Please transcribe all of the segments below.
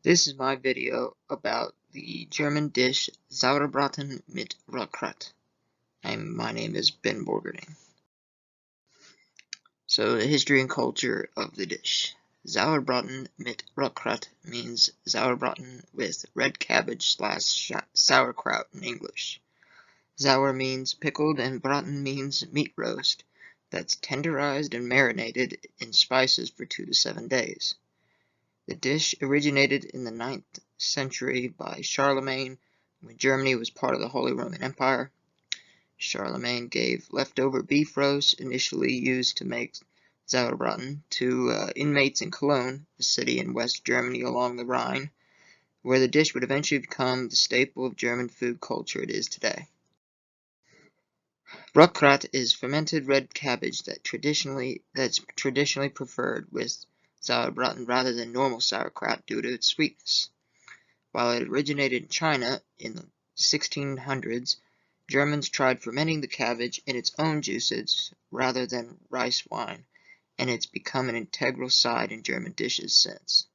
This is my video about the German dish Sauerbraten mit Rotkraut. My name is Ben Borgerding. So, the history and culture of the dish. Sauerbraten mit Rotkraut means Sauerbraten with red cabbage / sauerkraut in English. Sauer means pickled and Braten means meat roast that's tenderized and marinated in spices for 2 to 7 days. The dish originated in the 9th century by Charlemagne when Germany was part of the Holy Roman Empire. Charlemagne gave leftover beef roast initially used to make Sauerbraten to inmates in Cologne, a city in West Germany along the Rhine, where the dish would eventually become the staple of German food culture it is today. Rotkraut is fermented red cabbage that's traditionally preferred with Sauerbraten rather than normal sauerkraut due to its sweetness. While it originated in China in the 1600s, Germans tried fermenting the cabbage in its own juices rather than rice wine, and it's become an integral side in German dishes since.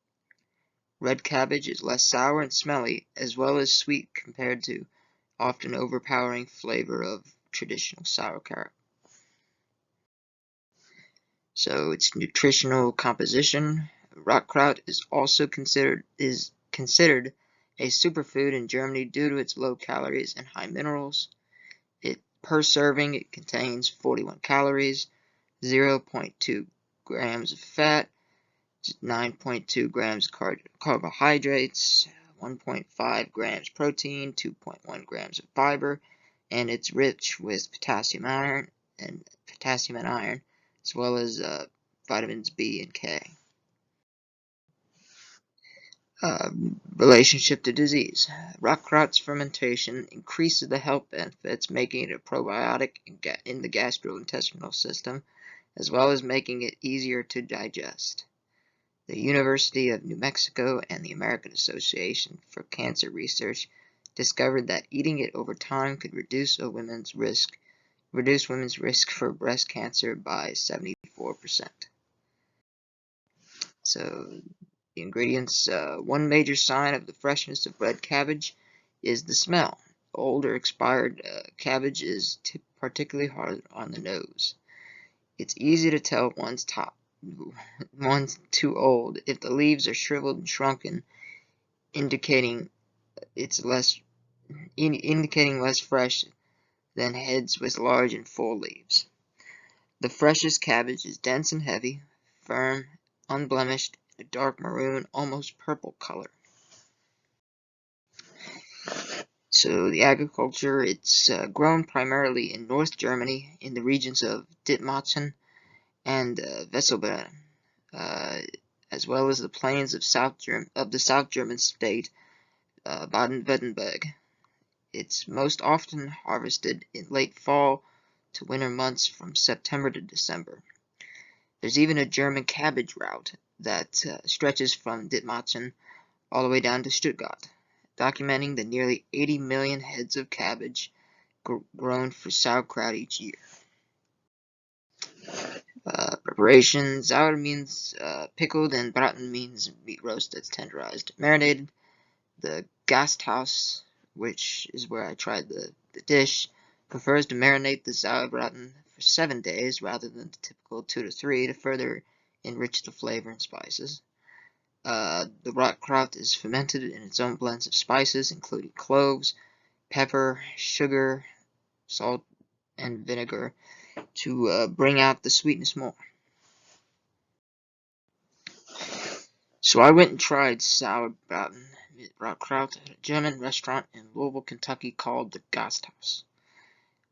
Red cabbage is less sour and smelly, as well as sweet compared to often overpowering flavor of traditional sauerkraut. So its nutritional composition, Rotkraut is also considered a superfood in Germany due to its low calories and high minerals. Per serving, it contains 41 calories, 0.2 grams of fat, 9.2 grams of carbohydrates, 1.5 grams protein, 2.1 grams of fiber, and it's rich with potassium and iron, as well as vitamins B and K. Relationship to disease. Rotkraut's fermentation increases the health benefits, making it a probiotic in the gastrointestinal system, as well as making it easier to digest. The University of New Mexico and the American Association for Cancer Research discovered that eating it over time could reduce women's risk for breast cancer by 74%. So, the ingredients, one major sign of the freshness of red cabbage is the smell. Old or expired cabbage is particularly hard on the nose. It's easy to tell one's too old if the leaves are shriveled and shrunken, indicating less fresh than heads with large and full leaves. The freshest cabbage is dense and heavy, firm, unblemished, a dark maroon, almost purple color. So the agriculture, it's grown primarily in North Germany in the regions of Dithmarschen and Wesselbaden, as well as the plains of the South German state Baden-Württemberg. It's most often harvested in late fall to winter months from September to December. There's even a German cabbage route that stretches from Dithmarschen all the way down to Stuttgart, documenting the nearly 80 million heads of cabbage grown for sauerkraut each year. Preparation. Sauer means pickled, and Braten means meat roast that's tenderized. Marinated. The Gasthaus, which is where I tried the dish, prefers to marinate the Sauerbraten for 7 days rather than the typical 2 to 3 to further enrich the flavor and spices. The Rotkraut is fermented in its own blends of spices, including cloves, pepper, sugar, salt, and vinegar, to bring out the sweetness more. So I went and tried Sauerbraten mit Rotkraut at a German restaurant in Louisville, Kentucky called the Gasthaus.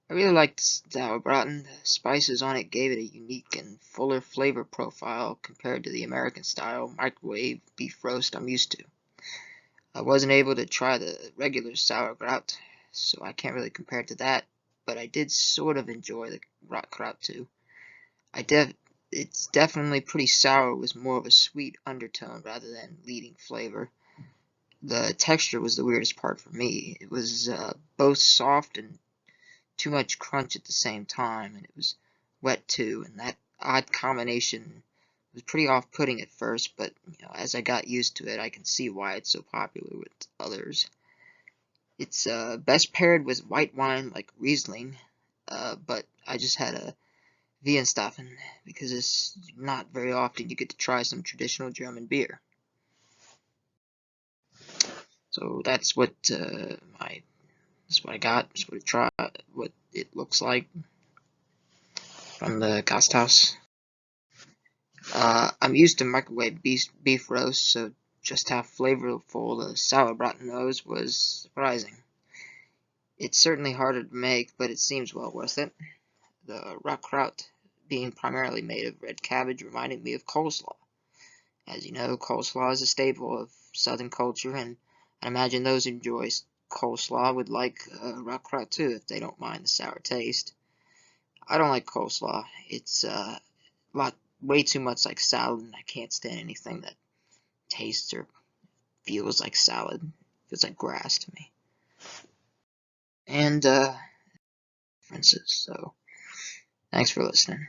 I really liked Sauerbraten. The spices on it gave it a unique and fuller flavor profile compared to the American-style microwave beef roast I'm used to. I wasn't able to try the regular sauerkraut, so I can't really compare it to that, but I did sort of enjoy the Rotkraut too. It's definitely pretty sour with more of a sweet undertone rather than leading flavor. The texture was the weirdest part for me. It was both soft and too much crunch at the same time, and it was wet too, and that odd combination was pretty off-putting at first, but as I got used to it, I can see why it's so popular with others. It's best paired with white wine like Riesling, but I just had a Weihenstephan because it's not very often you get to try some traditional German beer. So that's what I got. What it looks like from the Gasthaus. I'm used to microwave beef roast, so just how flavorful the Sauerbraten was surprising. It's certainly harder to make, but it seems well worth it. The Rotkraut, being primarily made of red cabbage, reminded me of coleslaw. As you know, coleslaw is a staple of Southern culture, and I imagine those who enjoy coleslaw would like Rotkraut too, if they don't mind the sour taste. I don't like coleslaw. It's way too much like salad, and I can't stand anything that tastes or feels like salad. It feels like grass to me. And differences. So, thanks for listening.